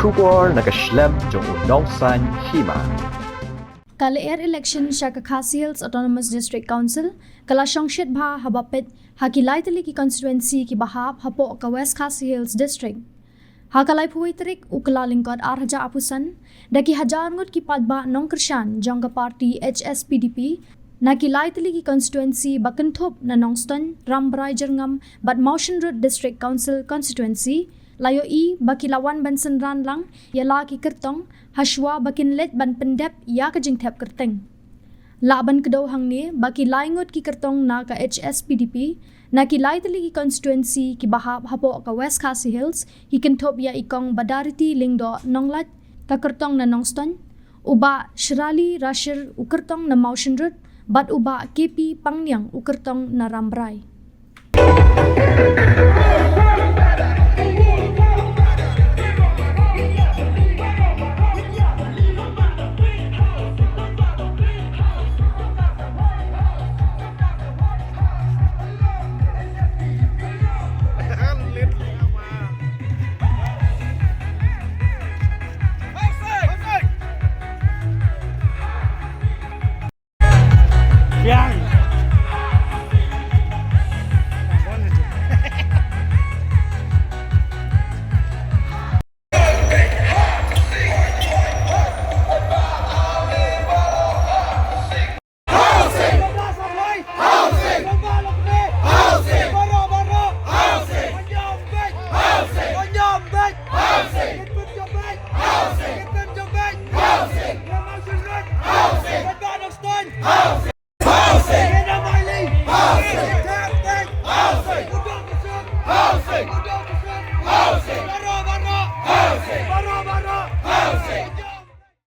Shubor nakaslem jong unongsan Hima. Kala air election siya Khasi Hills Autonomous District Council, kala Shongshit bha habapit Leit ki constituency ki bahap hapo ka West Khasi Hills District. Hakalai puitrik ukala lingkod Hajar apusan, daki Hajar Ngut ki Paidbah nong Krishan jongga party Hspdp, na ki Leit ki constituency bakan Thep na Nongston Rambrai Jerngam but Motion Road District Council constituency, layo i baki lawan ban Synran lang yala ki Kyrtong haswa bakin Leit ban Thep ya ka Thep Kyrteng. Laban kedaw hang ni baki Ngut ki Kyrtong na ka Hspdp na ki Leit ki constituency ki bahap hapo ka West Khasi Hills hikin Thep ya ikong badariti lingdo Nonglat ka Kyrtong na Nongston uba Shrali Rashir u Kyrtong na Motion Road bat uba KP Pangyang u Kyrtong na Rambrai.